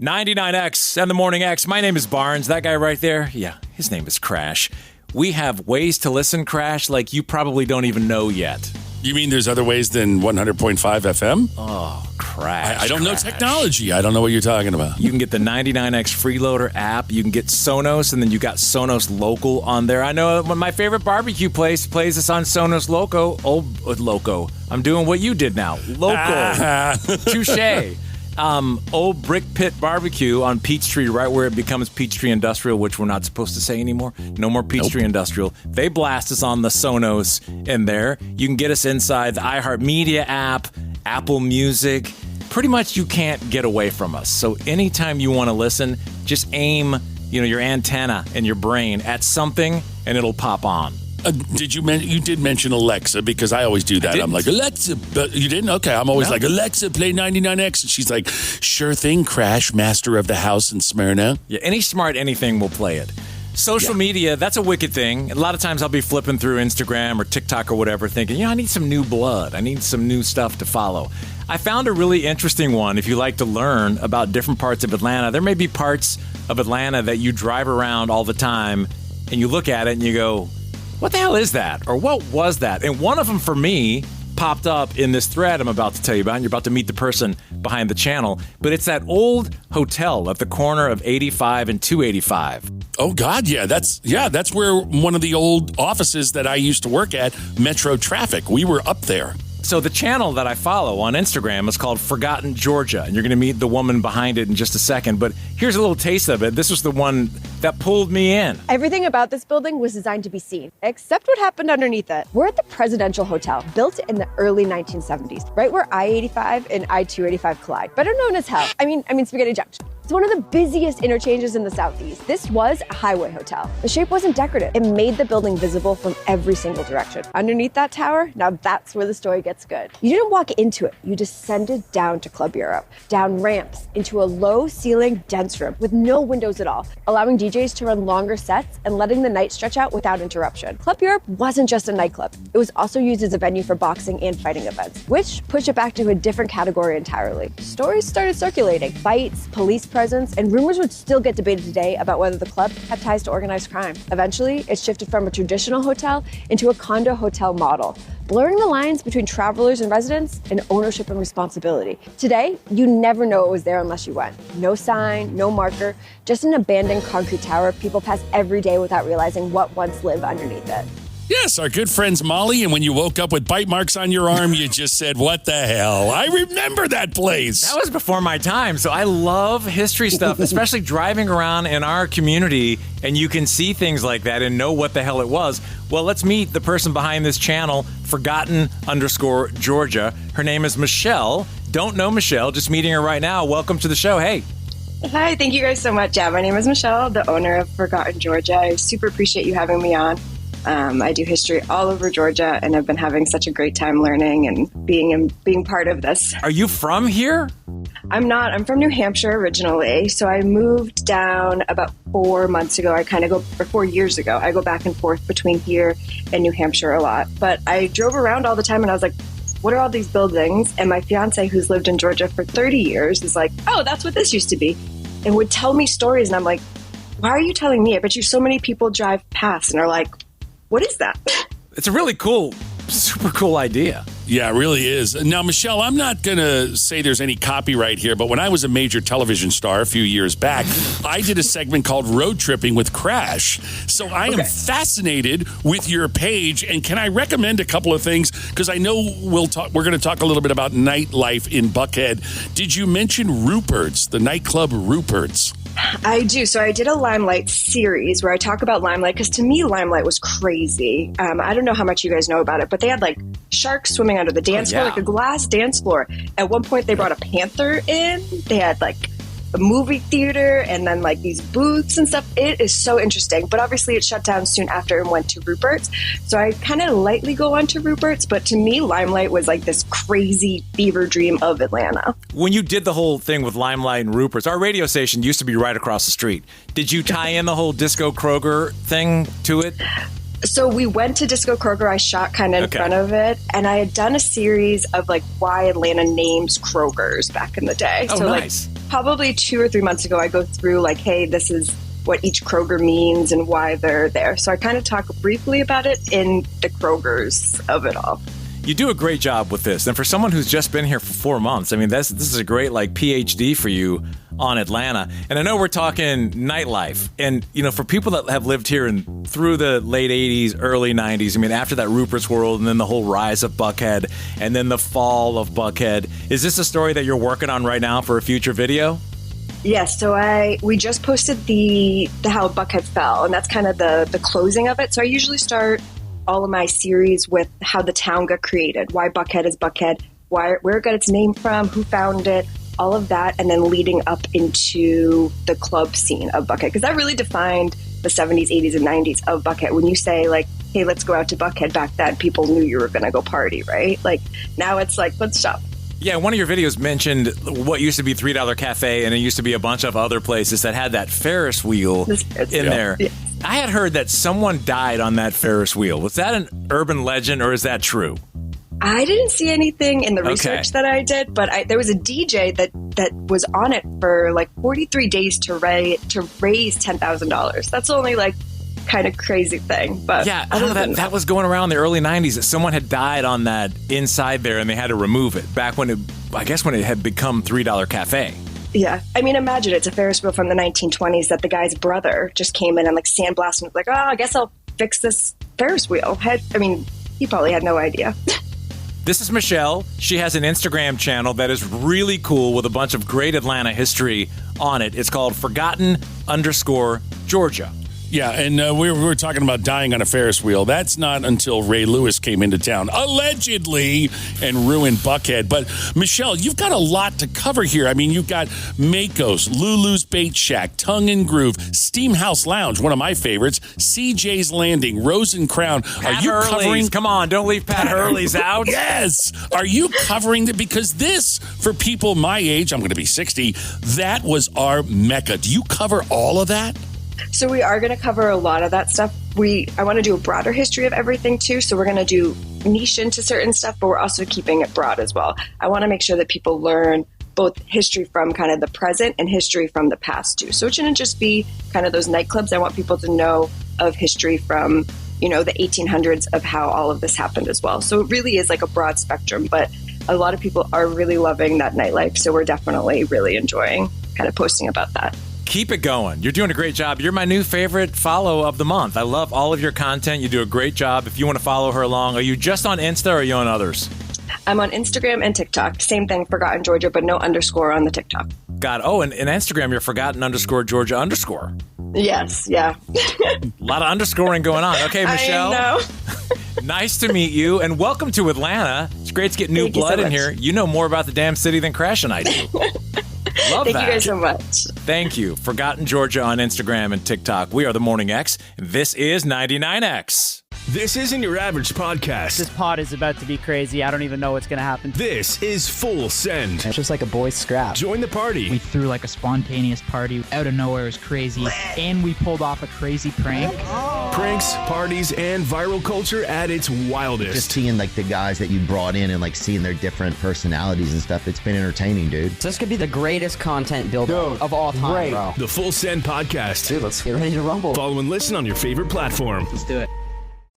99X and the Morning X. My name is Barnes. That guy right there, yeah, his name is Crash. We have ways to listen, Crash, like you probably don't even know yet. You mean there's other ways than 100.5 FM? Oh, Crash. I don't know technology. I don't know what you're talking about. You can get the 99X Freeloader app. You can get Sonos, and then you got Sonos Local on there. I know my favorite barbecue place plays us on Sonos Loco. I'm doing what you did now. Local. Touche. Old Brick Pit Barbecue on Peachtree, right where it becomes Peachtree Industrial, which we're not supposed to say anymore. No more Peachtree Industrial. They blast us on the Sonos in there. You can get us inside the iHeartMedia app, Apple Music. Pretty much you can't get away from us. So anytime you want to listen, just aim, your antenna and your brain at something and it'll pop on. You did mention Alexa, because I always do that. I'm like, Alexa, but you didn't? Okay, I'm always like, Alexa, play 99X. And she's like, sure thing, Crash, master of the house in Smyrna. Yeah, any smart anything will play it. Social media, that's a wicked thing. A lot of times I'll be flipping through Instagram or TikTok or whatever thinking, I need some new blood. I need some new stuff to follow. I found a really interesting one if you like to learn about different parts of Atlanta. There may be parts of Atlanta that you drive around all the time and you look at it and you go, what the hell is that? Or what was that? And one of them for me popped up in this thread I'm about to tell you about, and you're about to meet the person behind the channel. But it's that old hotel at the corner of 85 and 285. Oh, God, yeah. That's where one of the old offices that I used to work at, Metro Traffic, we were up there. So the channel that I follow on Instagram is called Forgotten Georgia, and you're going to meet the woman behind it in just a second. But here's a little taste of it. This was the one that pulled me in. Everything about this building was designed to be seen, except what happened underneath it. We're at the Presidential Hotel, built in the early 1970s, right where I-85 and I-285 collide, better known as Hell. I mean Spaghetti Junction. It's one of the busiest interchanges in the Southeast. This was a highway hotel. The shape wasn't decorative. It made the building visible from every single direction. Underneath that tower, now that's where the story gets good. You didn't walk into it. You descended down to Club Europe, down ramps, into a low-ceiling, dense room with no windows at all, allowing DJs to run longer sets and letting the night stretch out without interruption. Club Europe wasn't just a nightclub. It was also used as a venue for boxing and fighting events, which pushed it back to a different category entirely. Stories started circulating, fights, police presence, and rumors would still get debated today about whether the club had ties to organized crime. Eventually, it shifted from a traditional hotel into a condo hotel model, blurring the lines between travelers and residents and ownership and responsibility. Today, you never know it was there unless you went. No sign, no marker, just an abandoned concrete tower people pass every day without realizing what once lived underneath it. Yes, our good friends Molly, and when you woke up with bite marks on your arm, you just said, what the hell? I remember that place. That was before my time, so I love history stuff, especially driving around in our community, and you can see things like that and know what the hell it was. Well, let's meet the person behind this channel, Forgotten_Georgia. Her name is Michelle. Don't know Michelle, just meeting her right now. Welcome to the show. Hey. Hi, thank you guys so much. Yeah, my name is Michelle, the owner of Forgotten Georgia. I super appreciate you having me on. I do history all over Georgia, and I've been having such a great time learning and being part of this. Are you from here? I'm not. I'm from New Hampshire originally. So I moved down about 4 months ago. 4 years ago. I go back and forth between here and New Hampshire a lot. But I drove around all the time, and I was like, what are all these buildings? And my fiance, who's lived in Georgia for 30 years, is like, oh, that's what this used to be. And would tell me stories. And I'm like, why are you telling me? I bet you so many people drive past and are like, what is that? It's a really cool, super cool idea. Yeah, it really is. Now, Michelle, I'm not going to say there's any copyright here, but when I was a major television star a few years back, I did a segment called Road Tripping with Crash. So I am fascinated with your page, and can I recommend a couple of things? Because I know we're going to talk a little bit about nightlife in Buckhead. Did you mention Rupert's, the nightclub Rupert's? I do. So I did a Limelight series where I talk about Limelight, because to me, Limelight was crazy. I don't know how much you guys know about it, but they had like sharks swimming under the dance floor, like a glass dance floor. At one point, they brought a panther in. They had like a movie theater and then like these booths and stuff. It is so interesting. But obviously it shut down soon after and went to Rupert's. So I kind of lightly go on to Rupert's. But to me, Limelight was like this crazy fever dream of Atlanta. When you did the whole thing with Limelight and Rupert's, our radio station used to be right across the street. Did you tie in the whole Disco Kroger thing to it? So we went to Disco Kroger. I shot kind of in front of it. And I had done a series of like why Atlanta names Kroger's back in the day. Oh, so nice. Like, probably 2 or 3 months ago, I go through like, hey, this is what each Kroger means and why they're there. So I kind of talk briefly about it in the Krogers of it all. You do a great job with this. And for someone who's just been here for 4 months, I mean, this is a great like PhD for you on Atlanta. And I know we're talking nightlife. And, you know, for people that have lived here through the late 80s, early 90s, I mean, after that Rupert's World and then the whole rise of Buckhead and then the fall of Buckhead, is this a story that you're working on right now for a future video? Yes, so we just posted the how Buckhead fell, and that's kind of the closing of it. So I usually start all of my series with how the town got created, why Buckhead is Buckhead, where it got its name from, who found it, all of that, and then leading up into the club scene of Buckhead, because that really defined the 70s, 80s, and 90s of Buckhead. When you say, like, hey, let's go out to Buckhead, back then, people knew you were going to go party, right? Like, now it's like, let's shop. Yeah, one of your videos mentioned what used to be $3 Cafe, and it used to be a bunch of other places that had that Ferris wheel in there. Yeah. I had heard that someone died on that Ferris wheel. Was that an urban legend, or is that true? I didn't see anything in the research that I did, but there was a DJ that was on it for like 43 days to raise $10,000. That's only like kind of crazy thing, but yeah, I know that was going around the early 90s that someone had died on that inside there and they had to remove it back when it had become $3 Cafe. Yeah, I mean, imagine it's a Ferris wheel from the 1920s that the guy's brother just came in and like sandblasted and was like, oh, I guess I'll fix this Ferris wheel. He probably had no idea. This is Michelle. She has an Instagram channel that is really cool with a bunch of great Atlanta history on it. It's called Forgotten_Georgia. Yeah, and we were talking about dying on a Ferris wheel. That's not until Ray Lewis came into town, allegedly, and ruined Buckhead. But, Michelle, you've got a lot to cover here. I mean, you've got Mako's, Lulu's Bait Shack, Tongue and Groove, Steamhouse Lounge, one of my favorites, CJ's Landing, Rose and Crown. Pat Hurley's. Come on, don't leave Pat Hurley's out. Yes! Are you covering that? Because this, for people my age, I'm going to be 60, that was our mecca. Do you cover all of that? So we are going to cover a lot of that stuff. I want to do a broader history of everything too. So we're going to do niche into certain stuff, but we're also keeping it broad as well. I want to make sure that people learn both history from kind of the present and history from the past too. So it shouldn't just be kind of those nightclubs. I want people to know of history from, you know, the 1800s of how all of this happened as well. So it really is like a broad spectrum, but a lot of people are really loving that nightlife. So we're definitely really enjoying kind of posting about that. Keep it going. You're doing a great job. You're my new favorite follow of the month. I love all of your content. You do a great job. If you want to follow her along, are you just on Insta or are you on others? I'm on Instagram and TikTok. Same thing, Forgotten Georgia, but no underscore on the TikTok. God. Oh, and Instagram, you're Forgotten_Georgia_. Yes. Yeah. A lot of underscoring going on. Okay, Michelle. I know. Nice to meet you, and welcome to Atlanta. It's great to get new blood in here. You know more about the damn city than Crash and I do. Love Thank that. you guys so much. Thank you. Forgotten Georgia on Instagram and TikTok. We are the Morning X. This is 99X. This isn't your average podcast. This pod is about to be crazy. I don't even know what's going to happen. This is Full Send. It's just like a boys' scrap. Join the party. We threw like a spontaneous party out of nowhere. It was crazy. And we pulled off a crazy prank. Pranks, parties, and viral culture at its wildest. Just seeing like the guys that you brought in and like seeing their different personalities and stuff. It's been entertaining, dude. So this could be the greatest content builder of all time, bro. The Full Send podcast. Dude, let's get ready to rumble. Follow and listen on your favorite platform. Let's do it.